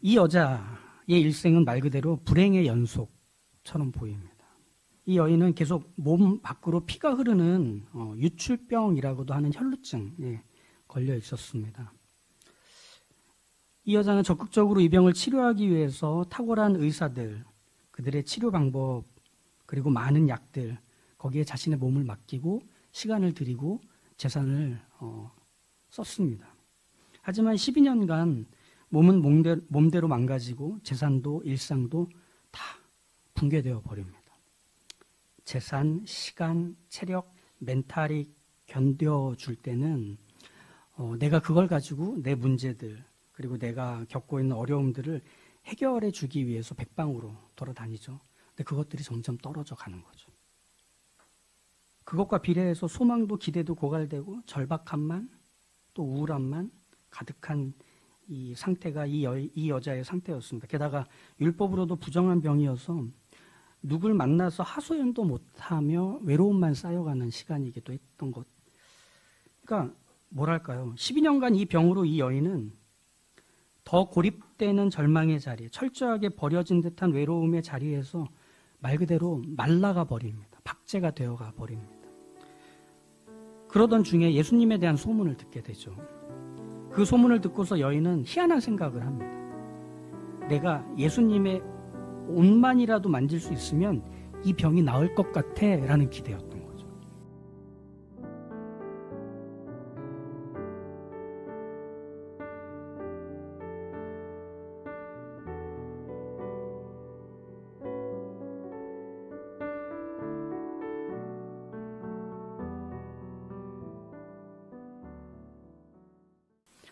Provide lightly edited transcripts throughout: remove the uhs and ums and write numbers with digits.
이 여자의 일생은 말 그대로 불행의 연속처럼 보입니다. 이 여인은 계속 몸 밖으로 피가 흐르는 유출병이라고도 하는 혈루증에 걸려 있었습니다. 이 여자는 적극적으로 이 병을 치료하기 위해서 탁월한 의사들, 그들의 치료 방법, 그리고 많은 약들, 거기에 자신의 몸을 맡기고 시간을 들이고 재산을 썼습니다. 하지만 12년간 몸은 몸대로 망가지고 재산도 일상도 다 붕괴되어 버립니다. 재산, 시간, 체력, 멘탈이 견뎌줄 때는 내가 그걸 가지고 내 문제들 그리고 내가 겪고 있는 어려움들을 해결해 주기 위해서 백방으로 돌아다니죠. 근데 그것들이 점점 떨어져 가는 거죠. 그것과 비례해서 소망도 기대도 고갈되고 절박함만 또 우울함만 가득한 이 상태가 이 여자의 상태였습니다. 게다가 율법으로도 부정한 병이어서 누굴 만나서 하소연도 못하며 외로움만 쌓여가는 시간이기도 했던 것. 그러니까 뭐랄까요. 12년간 이 병으로 이 여인은 더 고립되는 절망의 자리, 철저하게 버려진 듯한 외로움의 자리에서 말 그대로 말라가 버립니다. 박제가 되어가 버립니다. 그러던 중에 예수님에 대한 소문을 듣게 되죠. 그 소문을 듣고서 여인은 희한한 생각을 합니다. 내가 예수님의 옷만이라도 만질 수 있으면 이 병이 나을 것 같아 라는 기대였던 거죠.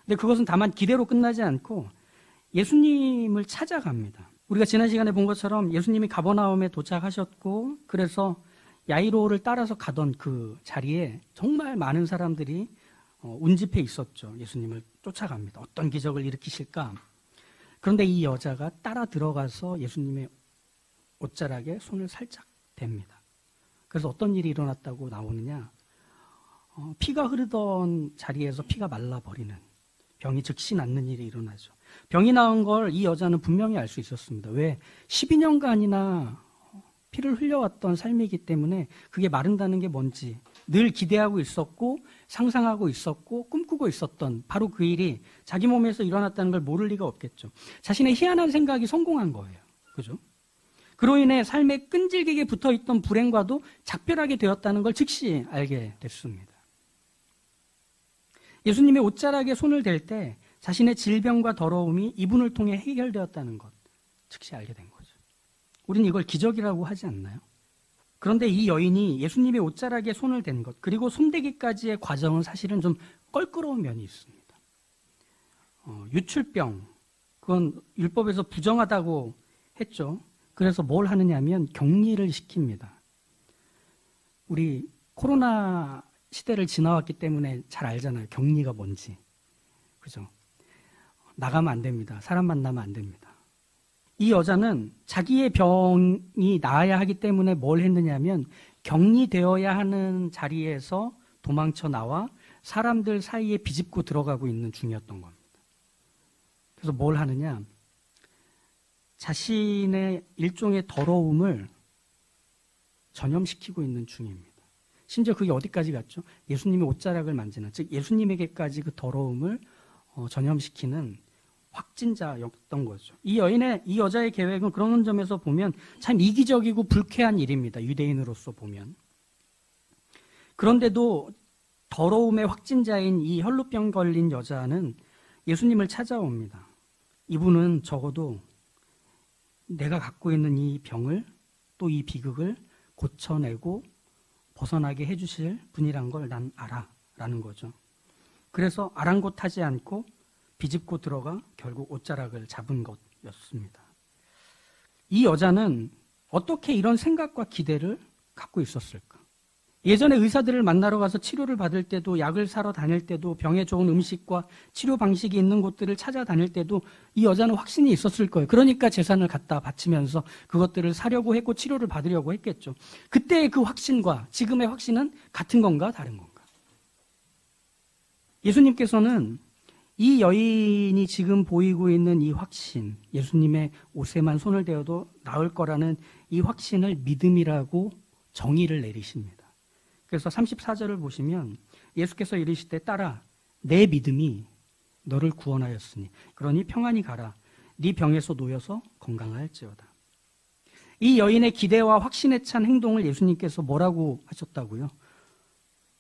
근데 그것은 다만 기대로 끝나지 않고 예수님을 찾아갑니다. 우리가 지난 시간에 본 것처럼 예수님이 가버나움에 도착하셨고 그래서 야이로를 따라서 가던 그 자리에 정말 많은 사람들이 운집해 있었죠. 예수님을 쫓아갑니다. 어떤 기적을 일으키실까? 그런데 이 여자가 따라 들어가서 예수님의 옷자락에 손을 살짝 댑니다. 그래서 어떤 일이 일어났다고 나오느냐? 피가 흐르던 자리에서 피가 말라버리는 병이 즉시 낫는 일이 일어나죠. 병이 나은 걸 이 여자는 분명히 알 수 있었습니다. 왜? 12년간이나 피를 흘려왔던 삶이기 때문에 그게 마른다는 게 뭔지 늘 기대하고 있었고 상상하고 있었고 꿈꾸고 있었던 바로 그 일이 자기 몸에서 일어났다는 걸 모를 리가 없겠죠. 자신의 희한한 생각이 성공한 거예요. 그죠? 그로 인해 삶에 끈질기게 붙어있던 불행과도 작별하게 되었다는 걸 즉시 알게 됐습니다. 예수님의 옷자락에 손을 댈 때 자신의 질병과 더러움이 이분을 통해 해결되었다는 것 즉시 알게 된 거죠. 우리는 이걸 기적이라고 하지 않나요? 그런데 이 여인이 예수님의 옷자락에 손을 댄 것 그리고 손대기까지의 과정은 사실은 좀 껄끄러운 면이 있습니다. 유출병 그건 율법에서 부정하다고 했죠. 그래서 뭘 하느냐면 격리를 시킵니다. 우리 코로나 시대를 지나왔기 때문에 잘 알잖아요. 격리가 뭔지. 그죠? 나가면 안 됩니다. 사람 만나면 안 됩니다. 이 여자는 자기의 병이 나아야 하기 때문에 뭘 했느냐면 격리되어야 하는 자리에서 도망쳐 나와 사람들 사이에 비집고 들어가고 있는 중이었던 겁니다. 그래서 뭘 하느냐? 자신의 일종의 더러움을 전염시키고 있는 중입니다. 심지어 그게 어디까지 갔죠? 예수님의 옷자락을 만지는, 즉 예수님에게까지 그 더러움을 전염시키는 확진자였던 거죠. 이 여자의 계획은 그런 점에서 보면 참 이기적이고 불쾌한 일입니다. 유대인으로서 보면. 그런데도 더러움의 확진자인 이 혈루병 걸린 여자는 예수님을 찾아옵니다. 이분은 적어도 내가 갖고 있는 이 병을 또 이 비극을 고쳐내고 벗어나게 해주실 분이란 걸 난 알아 라는 거죠. 그래서 아랑곳하지 않고 비집고 들어가 결국 옷자락을 잡은 것이었습니다. 이 여자는 어떻게 이런 생각과 기대를 갖고 있었을까? 예전에 의사들을 만나러 가서 치료를 받을 때도 약을 사러 다닐 때도 병에 좋은 음식과 치료 방식이 있는 곳들을 찾아다닐 때도 이 여자는 확신이 있었을 거예요. 그러니까 재산을 갖다 바치면서 그것들을 사려고 했고 치료를 받으려고 했겠죠. 그때의 그 확신과 지금의 확신은 같은 건가 다른 건가? 예수님께서는 이 여인이 지금 보이고 있는 이 확신, 예수님의 옷에만 손을 대어도 나을 거라는 이 확신을 믿음이라고 정의를 내리십니다. 그래서 34절을 보시면 예수께서 이르시되 딸아 내 믿음이 너를 구원하였으니 그러니 평안히 가라. 네 병에서 놓여서 건강할지어다. 이 여인의 기대와 확신에 찬 행동을 예수님께서 뭐라고 하셨다고요?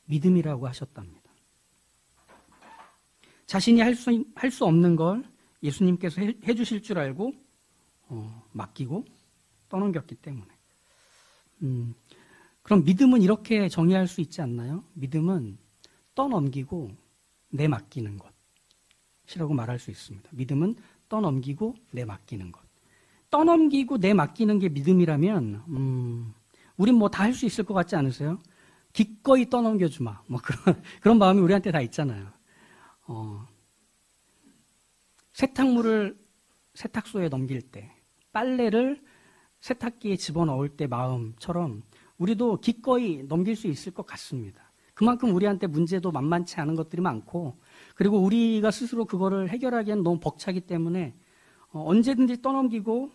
믿음이라고 하셨답니다. 자신이 할 수 없는 걸 예수님께서 해주실 줄 알고 맡기고 떠넘겼기 때문에. 그럼 믿음은 이렇게 정의할 수 있지 않나요? 믿음은 떠넘기고 내맡기는 것이라고 말할 수 있습니다. 믿음은 떠넘기고 내맡기는 것. 떠넘기고 내맡기는 게 믿음이라면 우린 뭐 다 할 수 있을 것 같지 않으세요? 기꺼이 떠넘겨주마. 뭐 그런 마음이 우리한테 다 있잖아요. 세탁물을 세탁소에 넘길 때, 빨래를 세탁기에 집어넣을 때 마음처럼 우리도 기꺼이 넘길 수 있을 것 같습니다. 그만큼 우리한테 문제도 만만치 않은 것들이 많고, 그리고 우리가 스스로 그거를 해결하기에는 너무 벅차기 때문에 언제든지 떠넘기고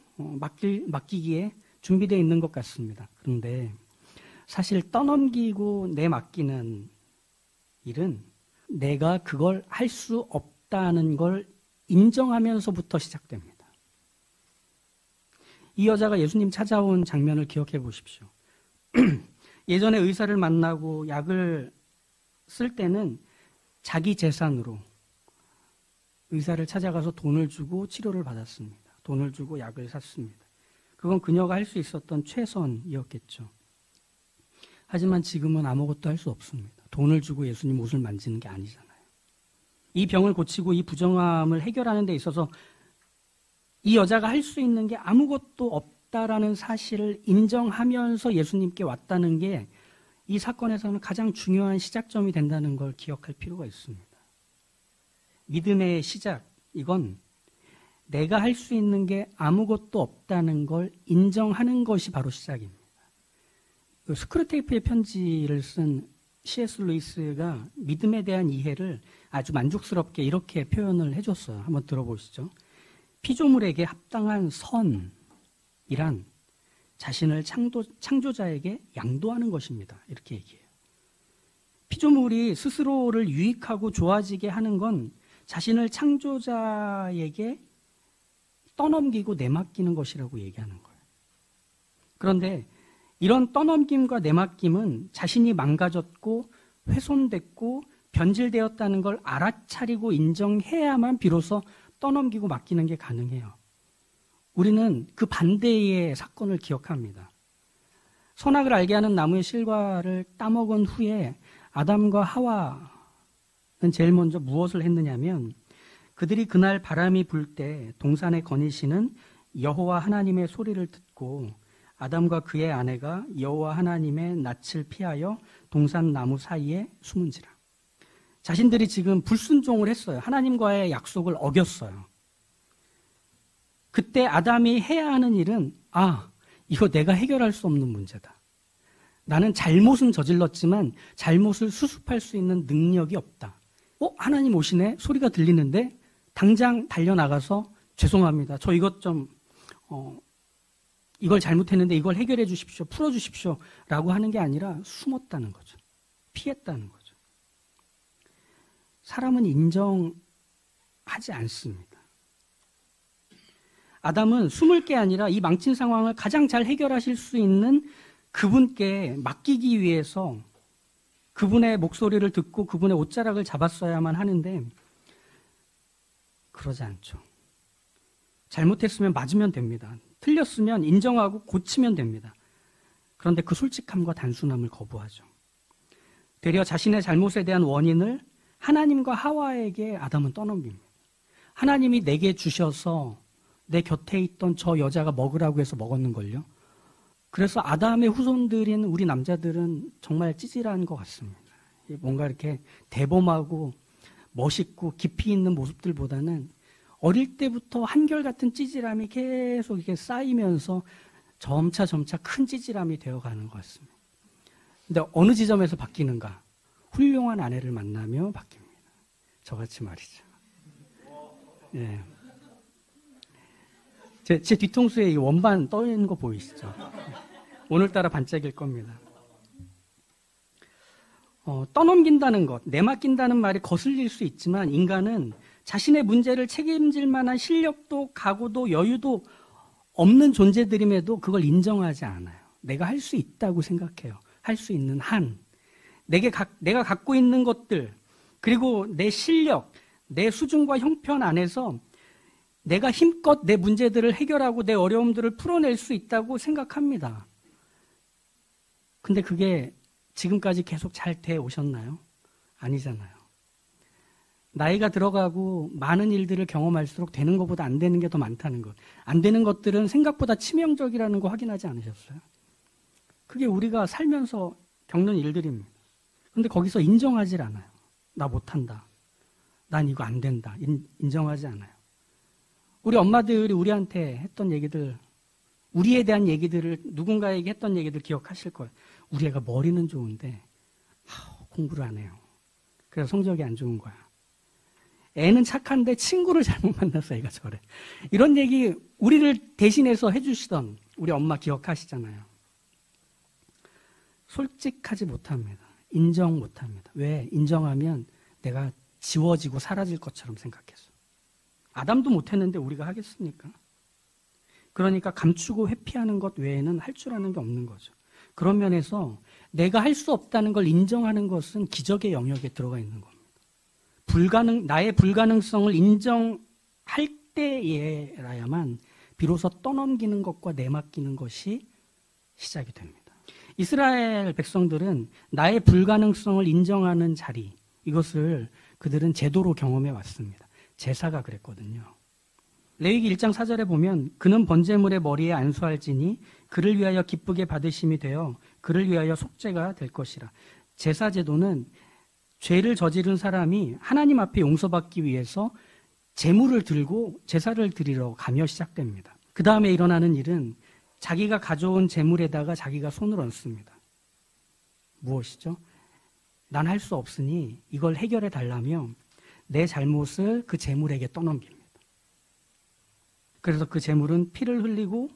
맡기기에 준비되어 있는 것 같습니다. 그런데 사실 떠넘기고 내맡기는 일은 내가 그걸 할 수 없다는 걸 인정하면서부터 시작됩니다. 이 여자가 예수님 찾아온 장면을 기억해 보십시오. 예전에 의사를 만나고 약을 쓸 때는 자기 재산으로 의사를 찾아가서 돈을 주고 치료를 받았습니다. 돈을 주고 약을 샀습니다. 그건 그녀가 할 수 있었던 최선이었겠죠. 하지만 지금은 아무것도 할 수 없습니다. 돈을 주고 예수님 옷을 만지는 게 아니잖아요. 이 병을 고치고 이 부정함을 해결하는 데 있어서 이 여자가 할 수 있는 게 아무것도 없다라는 사실을 인정하면서 예수님께 왔다는 게 이 사건에서는 가장 중요한 시작점이 된다는 걸 기억할 필요가 있습니다. 믿음의 시작, 이건 내가 할 수 있는 게 아무것도 없다는 걸 인정하는 것이 바로 시작입니다. 스크루테이프의 편지를 쓴 C.S. 루이스가 믿음에 대한 이해를 아주 만족스럽게 이렇게 표현을 해줬어요. 한번 들어보시죠. 피조물에게 합당한 선이란 자신을 창조자에게 양도하는 것입니다. 이렇게 얘기해요. 피조물이 스스로를 유익하고 좋아지게 하는 건 자신을 창조자에게 떠넘기고 내맡기는 것이라고 얘기하는 거예요. 그런데 이런 떠넘김과 내맡김은 자신이 망가졌고 훼손됐고 변질되었다는 걸 알아차리고 인정해야만 비로소 떠넘기고 맡기는 게 가능해요. 우리는 그 반대의 사건을 기억합니다. 선악을 알게 하는 나무의 실과를 따먹은 후에 아담과 하와는 제일 먼저 무엇을 했느냐면 그들이 그날 바람이 불 때 동산에 거니시는 여호와 하나님의 소리를 듣고 아담과 그의 아내가 여호와 하나님의 낯을 피하여 동산 나무 사이에 숨은지라. 자신들이 지금 불순종을 했어요. 하나님과의 약속을 어겼어요. 그때 아담이 해야 하는 일은 이거 내가 해결할 수 없는 문제다. 나는 잘못은 저질렀지만 잘못을 수습할 수 있는 능력이 없다. 하나님 오시네? 소리가 들리는데 당장 달려나가서 죄송합니다. 저 이걸 잘못했는데 이걸 해결해 주십시오. 풀어주십시오. 라고 하는 게 아니라 숨었다는 거죠. 피했다는 거죠. 사람은 인정하지 않습니다. 아담은 숨을 게 아니라 이 망친 상황을 가장 잘 해결하실 수 있는 그분께 맡기기 위해서 그분의 목소리를 듣고 그분의 옷자락을 잡았어야만 하는데 그러지 않죠. 잘못했으면 맞으면 됩니다. 틀렸으면 인정하고 고치면 됩니다. 그런데 그 솔직함과 단순함을 거부하죠. 되려 자신의 잘못에 대한 원인을 하나님과 하와에게 아담은 떠넘깁니다. 하나님이 내게 주셔서 내 곁에 있던 저 여자가 먹으라고 해서 먹었는걸요. 그래서 아담의 후손들인 우리 남자들은 정말 찌질한 것 같습니다. 뭔가 이렇게 대범하고 멋있고 깊이 있는 모습들보다는 어릴 때부터 한결같은 찌질함이 계속 이렇게 쌓이면서 점차 큰 찌질함이 되어가는 것 같습니다. 근데 어느 지점에서 바뀌는가? 훌륭한 아내를 만나며 바뀝니다. 저같이 말이죠. 예. 제 뒤통수에 이 원반 떠 있는 거 보이시죠? 오늘따라 반짝일 겁니다. 떠넘긴다는 것, 내맡긴다는 말이 거슬릴 수 있지만 인간은 자신의 문제를 책임질 만한 실력도 각오도 여유도 없는 존재들임에도 그걸 인정하지 않아요. 내가 할 수 있다고 생각해요. 할 수 있는 한. 내가 갖고 있는 것들, 그리고 내 실력, 내 수준과 형편 안에서 내가 힘껏 내 문제들을 해결하고 내 어려움들을 풀어낼 수 있다고 생각합니다. 근데 그게 지금까지 계속 잘 돼 오셨나요? 아니잖아요. 나이가 들어가고 많은 일들을 경험할수록 되는 것보다 안 되는 게 더 많다는 것. 안 되는 것들은 생각보다 치명적이라는 거 확인하지 않으셨어요? 그게 우리가 살면서 겪는 일들입니다. 그런데 거기서 인정하지 않아요. 나 못한다. 난 이거 안 된다. 인정하지 않아요. 우리 엄마들이 우리한테 했던 얘기들, 우리에 대한 얘기들을 누군가에게 했던 얘기들 기억하실 거예요. 우리 애가 머리는 좋은데 공부를 안 해요. 그래서 성적이 안 좋은 거야. 애는 착한데 친구를 잘못 만나서 애가 저래. 이런 얘기 우리를 대신해서 해주시던 우리 엄마 기억하시잖아요. 솔직하지 못합니다. 인정 못합니다. 왜? 인정하면 내가 지워지고 사라질 것처럼 생각해서. 아담도 못했는데 우리가 하겠습니까? 그러니까 감추고 회피하는 것 외에는 할 줄 아는 게 없는 거죠. 그런 면에서 내가 할 수 없다는 걸 인정하는 것은 기적의 영역에 들어가 있는 겁니다. 나의 불가능성을 인정할 때에라야만 비로소 떠넘기는 것과 내맡기는 것이 시작이 됩니다. 이스라엘 백성들은 나의 불가능성을 인정하는 자리, 이것을 그들은 제도로 경험해 왔습니다. 제사가 그랬거든요. 레위기 1장 4절에 보면 그는 번제물의 머리에 안수할지니 그를 위하여 기쁘게 받으심이 되어 그를 위하여 속죄가 될 것이라. 제사 제도는 죄를 저지른 사람이 하나님 앞에 용서받기 위해서 제물을 들고 제사를 드리러 가며 시작됩니다. 그 다음에 일어나는 일은 자기가 가져온 제물에다가 자기가 손을 얹습니다. 무엇이죠? 난 할 수 없으니 이걸 해결해 달라며 내 잘못을 그 제물에게 떠넘깁니다. 그래서 그 제물은 피를 흘리고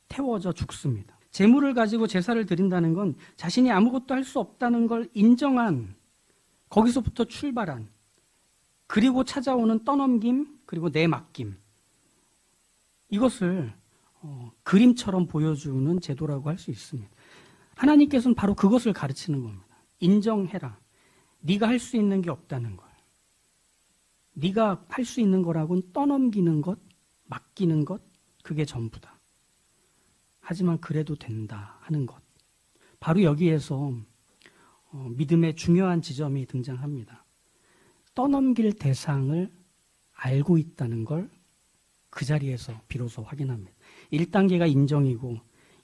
태워져 죽습니다. 제물을 가지고 제사를 드린다는 건 자신이 아무것도 할 수 없다는 걸 인정한, 거기서부터 출발한, 그리고 찾아오는 떠넘김, 그리고 내맡김, 이것을 그림처럼 보여주는 제도라고 할 수 있습니다. 하나님께서는 바로 그것을 가르치는 겁니다. 인정해라. 네가 할 수 있는 게 없다는 걸. 네가 할 수 있는 거라고는 떠넘기는 것, 맡기는 것, 그게 전부다. 하지만 그래도 된다 하는 것. 바로 여기에서 믿음의 중요한 지점이 등장합니다. 떠넘길 대상을 알고 있다는 걸 그 자리에서 비로소 확인합니다. 1단계가 인정이고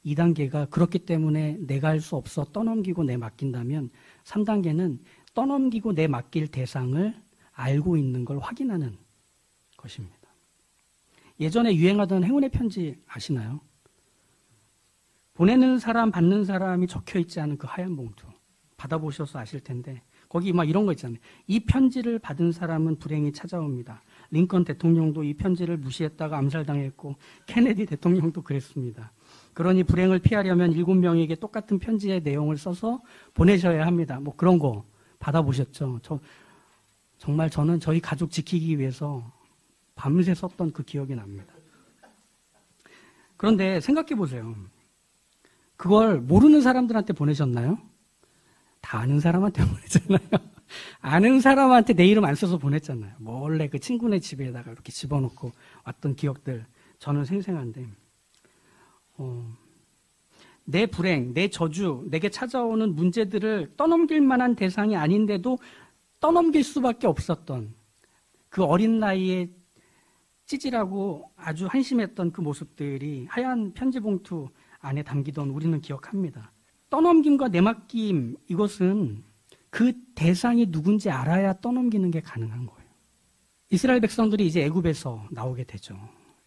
2단계가 그렇기 때문에 내가 할 수 없어 떠넘기고 내맡긴다면 3단계는 떠넘기고 내맡길 대상을 알고 있는 걸 확인하는 것입니다. 예전에 유행하던 행운의 편지 아시나요? 보내는 사람, 받는 사람이 적혀있지 않은 그 하얀 봉투. 받아보셔서 아실 텐데 거기 막 이런 거 있잖아요. 이 편지를 받은 사람은 불행이 찾아옵니다. 링컨 대통령도 이 편지를 무시했다가 암살당했고 케네디 대통령도 그랬습니다. 그러니 불행을 피하려면 7명에게 똑같은 편지의 내용을 써서 보내셔야 합니다. 뭐 그런 거 받아보셨죠? 정말 저는 저희 가족 지키기 위해서 밤새 썼던 그 기억이 납니다. 그런데 생각해 보세요. 그걸 모르는 사람들한테 보내셨나요? 다 아는 사람한테 보냈잖아요. 아는 사람한테 내 이름 안 써서 보냈잖아요. 몰래 그 친구네 집에다가 이렇게 집어넣고 왔던 기억들 저는 생생한데 내 불행, 내 저주, 내게 찾아오는 문제들을 떠넘길 만한 대상이 아닌데도 떠넘길 수밖에 없었던 그 어린 나이에 찌질하고 아주 한심했던 그 모습들이 하얀 편지 봉투 안에 담기던 우리는 기억합니다. 떠넘김과 내맡김, 이것은 그 대상이 누군지 알아야 떠넘기는 게 가능한 거예요. 이스라엘 백성들이 이제 애굽에서 나오게 되죠.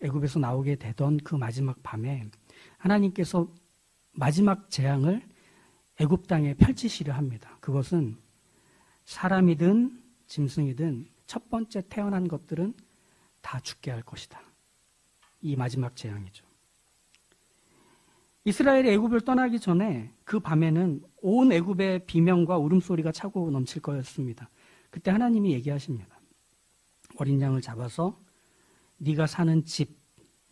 애굽에서 나오게 되던 그 마지막 밤에 하나님께서 마지막 재앙을 애굽 땅에 펼치시려 합니다. 그것은 사람이든 짐승이든 첫 번째 태어난 것들은 다 죽게 할 것이다. 이 마지막 재앙이죠. 이스라엘이 애굽을 떠나기 전에 그 밤에는 온 애굽의 비명과 울음소리가 차고 넘칠 거였습니다. 그때 하나님이 얘기하십니다. 어린 양을 잡아서 네가 사는 집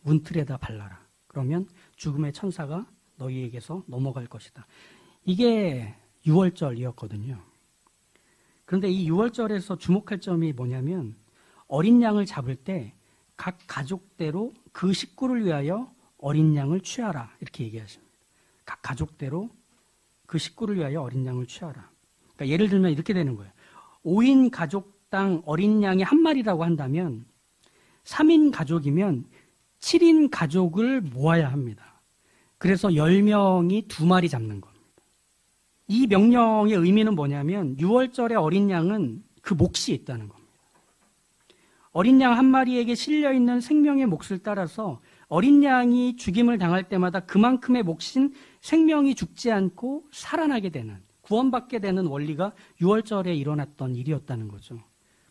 문틀에다 발라라. 그러면 죽음의 천사가 너희에게서 넘어갈 것이다. 이게 6월절이었거든요. 그런데 이 6월절에서 주목할 점이 뭐냐면 어린 양을 잡을 때 각 가족대로 그 식구를 위하여 어린 양을 취하라. 이렇게 얘기하십니다. 각 가족대로 그 식구를 위하여 어린 양을 취하라. 그러니까 예를 들면 이렇게 되는 거예요. 5인 가족당 어린 양이 한 마리라고 한다면 3인 가족이면 7인 가족을 모아야 합니다. 그래서 10명이 2마리 잡는 겁니다. 이 명령의 의미는 뭐냐면 6월절의 어린 양은 그 몫이 있다는 겁니다. 어린 양 한 마리에게 실려있는 생명의 몫을 따라서 어린 양이 죽임을 당할 때마다 그만큼의 몫인 생명이 죽지 않고 살아나게 되는, 구원받게 되는 원리가 6월절에 일어났던 일이었다는 거죠.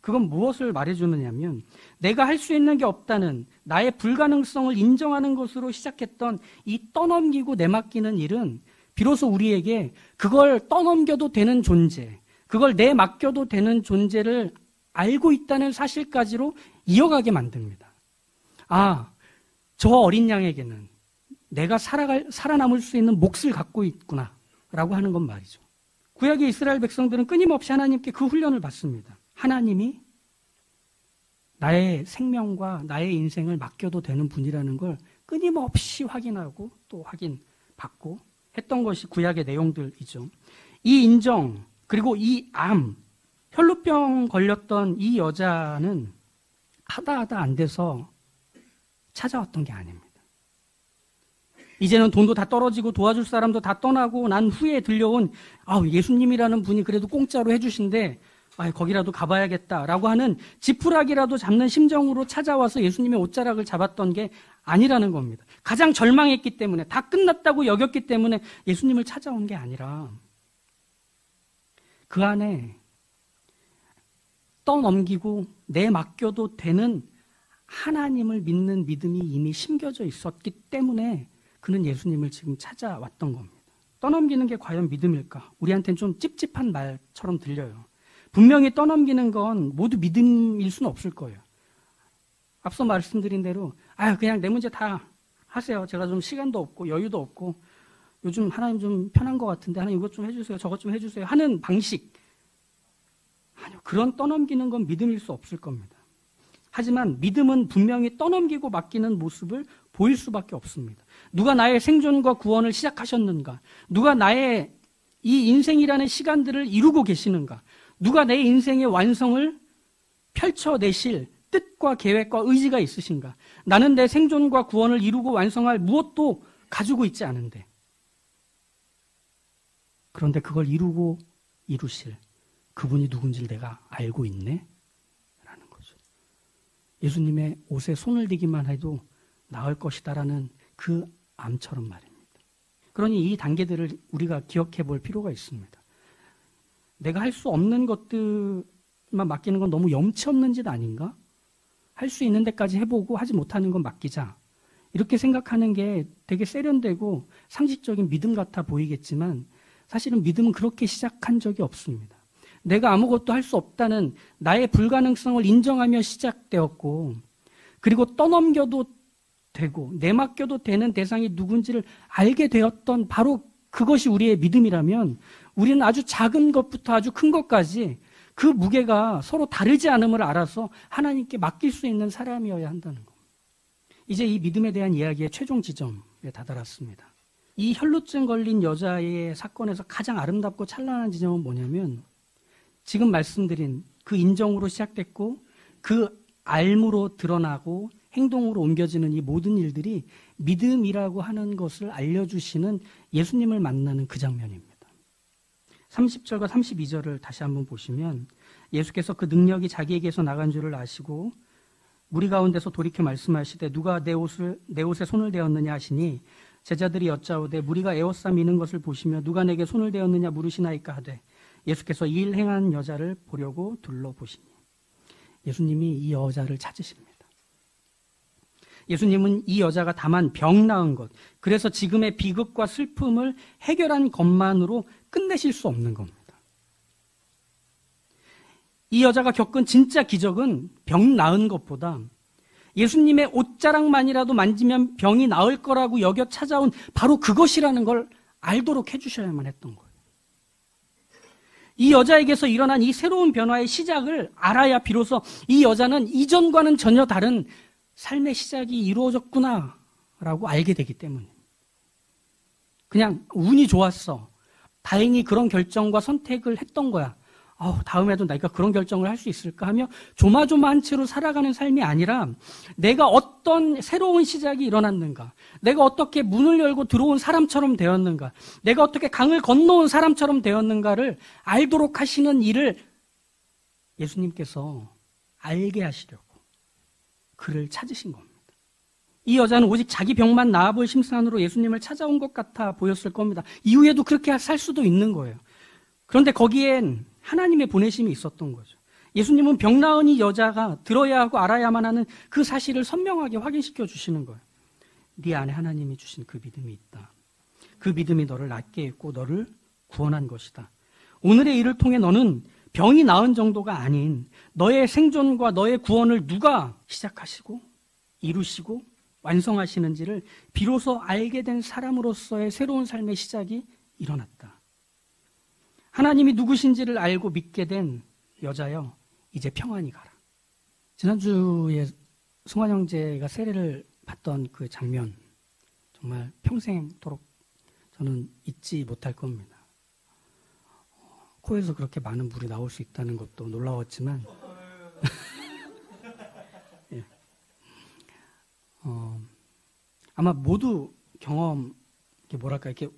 그건 무엇을 말해주느냐면 내가 할 수 있는 게 없다는 나의 불가능성을 인정하는 것으로 시작했던 이 떠넘기고 내맡기는 일은 비로소 우리에게 그걸 떠넘겨도 되는 존재, 그걸 내맡겨도 되는 존재를 알고 있다는 사실까지로 이어가게 만듭니다. 아, 저 어린 양에게는 내가 살아남을 수 있는 몫을 갖고 있구나 라고 하는 건 말이죠. 구약의 이스라엘 백성들은 끊임없이 하나님께 그 훈련을 받습니다. 하나님이 나의 생명과 나의 인생을 맡겨도 되는 분이라는 걸 끊임없이 확인하고 또 확인받고 했던 것이 구약의 내용들이죠. 이 인정, 그리고 이 혈루병 걸렸던 이 여자는 하다 안 돼서 찾아왔던 게 아닙니다. 이제는 돈도 다 떨어지고 도와줄 사람도 다 떠나고 난 후에 들려온 예수님이라는 분이 그래도 공짜로 해주신데 거기라도 가봐야겠다라고 하는 지푸라기라도 잡는 심정으로 찾아와서 예수님의 옷자락을 잡았던 게 아니라는 겁니다. 가장 절망했기 때문에, 다 끝났다고 여겼기 때문에 예수님을 찾아온 게 아니라 그 안에 떠넘기고 내맡겨도 되는 하나님을 믿는 믿음이 이미 심겨져 있었기 때문에 그는 예수님을 지금 찾아왔던 겁니다. 떠넘기는 게 과연 믿음일까? 우리한테는 좀 찝찝한 말처럼 들려요. 분명히 떠넘기는 건 모두 믿음일 수는 없을 거예요. 앞서 말씀드린 대로 그냥 내 문제 다 하세요. 제가 좀 시간도 없고 여유도 없고 요즘 하나님 좀 편한 것 같은데 하나님 이것 좀 해주세요. 저것 좀 해주세요. 하는 방식. 아니요. 그런 떠넘기는 건 믿음일 수 없을 겁니다. 하지만 믿음은 분명히 떠넘기고 맡기는 모습을 보일 수밖에 없습니다. 누가 나의 생존과 구원을 시작하셨는가? 누가 나의 이 인생이라는 시간들을 이루고 계시는가? 누가 내 인생의 완성을 펼쳐내실 뜻과 계획과 의지가 있으신가? 나는 내 생존과 구원을 이루고 완성할 무엇도 가지고 있지 않은데. 그런데 그걸 이루고 이루실 그분이 누군지를 내가 알고 있네? 라는 거죠. 예수님의 옷에 손을 대기만 해도 나을 것이다라는 그 암처럼 말입니다. 그러니 이 단계들을 우리가 기억해 볼 필요가 있습니다. 내가 할 수 없는 것들만 맡기는 건 너무 염치 없는 짓 아닌가? 할 수 있는 데까지 해보고 하지 못하는 건 맡기자. 이렇게 생각하는 게 되게 세련되고 상식적인 믿음 같아 보이겠지만 사실은 믿음은 그렇게 시작한 적이 없습니다. 내가 아무것도 할 수 없다는 나의 불가능성을 인정하며 시작되었고 그리고 떠넘겨도 되고 내맡겨도 되는 대상이 누군지를 알게 되었던 바로 그것이 우리의 믿음이라면 우리는 아주 작은 것부터 아주 큰 것까지 그 무게가 서로 다르지 않음을 알아서 하나님께 맡길 수 있는 사람이어야 한다는 겁니다. 이제 이 믿음에 대한 이야기의 최종 지점에 다다랐습니다. 이 혈루증 걸린 여자의 사건에서 가장 아름답고 찬란한 지점은 뭐냐면 지금 말씀드린 그 인정으로 시작됐고 그 알므로 드러나고 행동으로 옮겨지는 이 모든 일들이 믿음이라고 하는 것을 알려주시는 예수님을 만나는 그 장면입니다. 30절과 32절을 다시 한번 보시면 예수께서 그 능력이 자기에게서 나간 줄을 아시고 무리 가운데서 돌이켜 말씀하시되 누가 내 옷에 손을 대었느냐 하시니 제자들이 여짜오되 무리가 에워싸 미는 것을 보시며 누가 내게 손을 대었느냐 물으시나이까 하되 예수께서 이 일 행한 여자를 보려고 둘러보시니 예수님이 이 여자를 찾으십니다. 예수님은 이 여자가 다만 병 나은 것, 그래서 지금의 비극과 슬픔을 해결한 것만으로 끝내실 수 없는 겁니다. 이 여자가 겪은 진짜 기적은 병 나은 것보다 예수님의 옷자락만이라도 만지면 병이 나을 거라고 여겨 찾아온 바로 그것이라는 걸 알도록 해주셔야만 했던 거예요. 이 여자에게서 일어난 이 새로운 변화의 시작을 알아야 비로소 이 여자는 이전과는 전혀 다른 삶의 시작이 이루어졌구나라고 알게 되기 때문입니다. 그냥 운이 좋았어. 다행히 그런 결정과 선택을 했던 거야. 다음에도 내가 그런 결정을 할 수 있을까 하며 조마조마한 채로 살아가는 삶이 아니라 내가 어떤 새로운 시작이 일어났는가, 내가 어떻게 문을 열고 들어온 사람처럼 되었는가, 내가 어떻게 강을 건너온 사람처럼 되었는가를 알도록 하시는 일을 예수님께서 알게 하시려고 그를 찾으신 겁니다. 이 여자는 오직 자기 병만 나아볼 심산으로 예수님을 찾아온 것 같아 보였을 겁니다. 이후에도 그렇게 살 수도 있는 거예요. 그런데 거기엔 하나님의 보내심이 있었던 거죠. 예수님은 병 나은 이 여자가 들어야 하고 알아야만 하는 그 사실을 선명하게 확인시켜 주시는 거예요. 네 안에 하나님이 주신 그 믿음이 있다. 그 믿음이 너를 낫게 했고 너를 구원한 것이다. 오늘의 일을 통해 너는 병이 나은 정도가 아닌 너의 생존과 너의 구원을 누가 시작하시고 이루시고 완성하시는지를 비로소 알게 된 사람으로서의 새로운 삶의 시작이 일어났다. 하나님이 누구신지를 알고 믿게 된 여자여, 이제 평안히 가라. 지난주에 승환 형제가 세례를 받던 그 장면, 정말 평생토록 저는 잊지 못할 겁니다. 코에서 그렇게 많은 물이 나올 수 있다는 것도 놀라웠지만 예. 아마 모두 경험, 이렇게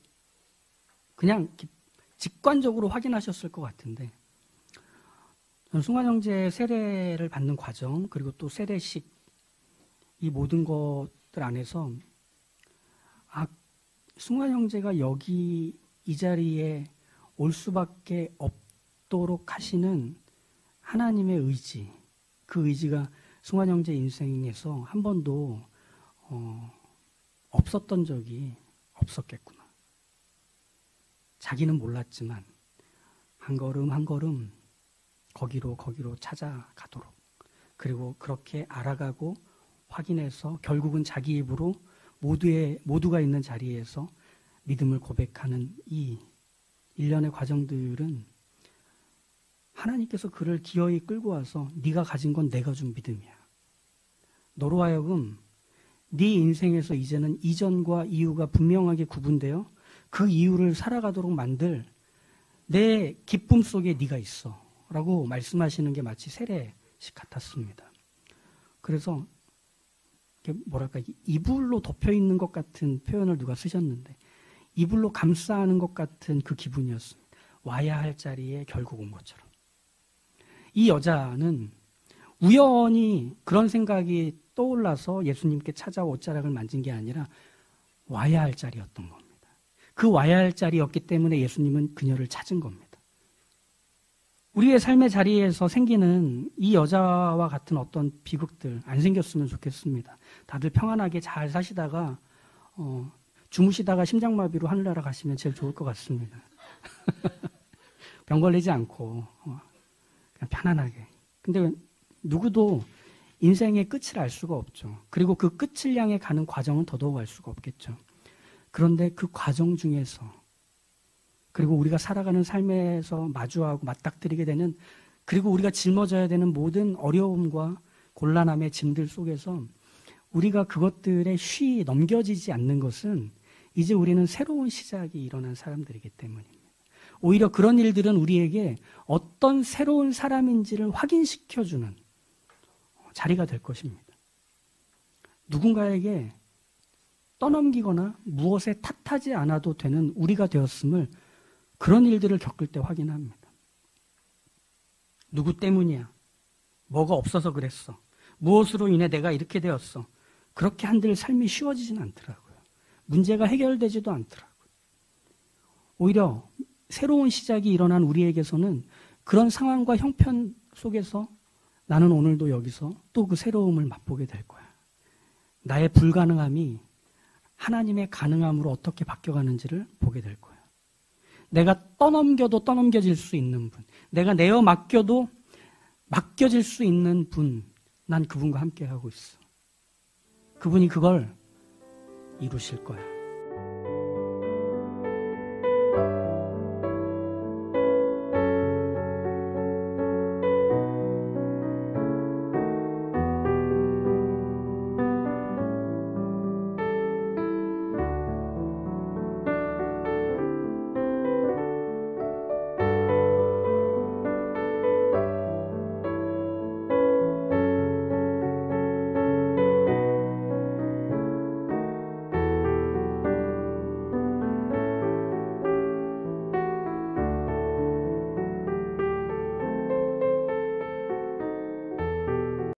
그냥 이렇게 직관적으로 확인하셨을 것 같은데, 저는 승환 형제의 세례를 받는 과정, 그리고 또 세례식, 이 모든 것들 안에서 승환 형제가 여기 이 자리에 올 수밖에 없도록 하시는 하나님의 의지, 그 의지가 승환 형제 인생에서 한 번도 없었던 적이 없었겠구나. 자기는 몰랐지만 한 걸음 한 걸음 거기로 찾아가도록, 그리고 그렇게 알아가고 확인해서 결국은 자기 입으로 모두가 있는 자리에서 믿음을 고백하는 이 일련의 과정들은 하나님께서 그를 기어이 끌고 와서 네가 가진 건 내가 준 믿음이야. 너로 하여금 네 인생에서 이제는 이전과 이후가 분명하게 구분되어 그 이유를 살아가도록 만들 내 기쁨 속에 네가 있어 라고 말씀하시는 게 마치 세례식 같았습니다. 그래서 이불로 덮여있는 것 같은 표현을 누가 쓰셨는데, 이불로 감싸는 것 같은 그 기분이었습니다. 와야 할 자리에 결국 온 것처럼. 이 여자는 우연히 그런 생각이 떠올라서 예수님께 찾아와 옷자락을 만진 게 아니라 와야 할 자리였던 겁니다. 그 와야 할 자리였기 때문에 예수님은 그녀를 찾은 겁니다. 우리의 삶의 자리에서 생기는 이 여자와 같은 어떤 비극들 안 생겼으면 좋겠습니다. 다들 평안하게 잘 사시다가 주무시다가 심장마비로 하늘나라 가시면 제일 좋을 것 같습니다. 병 걸리지 않고 그냥 편안하게. 근데 누구도 인생의 끝을 알 수가 없죠. 그리고 그 끝을 향해 가는 과정은 더더욱 알 수가 없겠죠. 그런데 그 과정 중에서, 그리고 우리가 살아가는 삶에서 마주하고 맞닥뜨리게 되는, 그리고 우리가 짊어져야 되는 모든 어려움과 곤란함의 짐들 속에서 우리가 그것들에 쉬 넘겨지지 않는 것은 이제 우리는 새로운 시작이 일어난 사람들이기 때문입니다. 오히려 그런 일들은 우리에게 어떤 새로운 사람인지를 확인시켜주는 자리가 될 것입니다. 누군가에게 떠넘기거나 무엇에 탓하지 않아도 되는 우리가 되었음을 그런 일들을 겪을 때 확인합니다. 누구 때문이야? 뭐가 없어서 그랬어? 무엇으로 인해 내가 이렇게 되었어? 그렇게 한들 삶이 쉬워지진 않더라고요. 문제가 해결되지도 않더라고요. 오히려 새로운 시작이 일어난 우리에게서는 그런 상황과 형편 속에서 나는 오늘도 여기서 또 그 새로움을 맛보게 될 거야. 나의 불가능함이 하나님의 가능함으로 어떻게 바뀌어가는지를 보게 될 거예요. 내가 떠넘겨도 떠넘겨질 수 있는 분, 내가 내어 맡겨도 맡겨질 수 있는 분, 난 그분과 함께 하고 있어. 그분이 그걸 이루실 거야.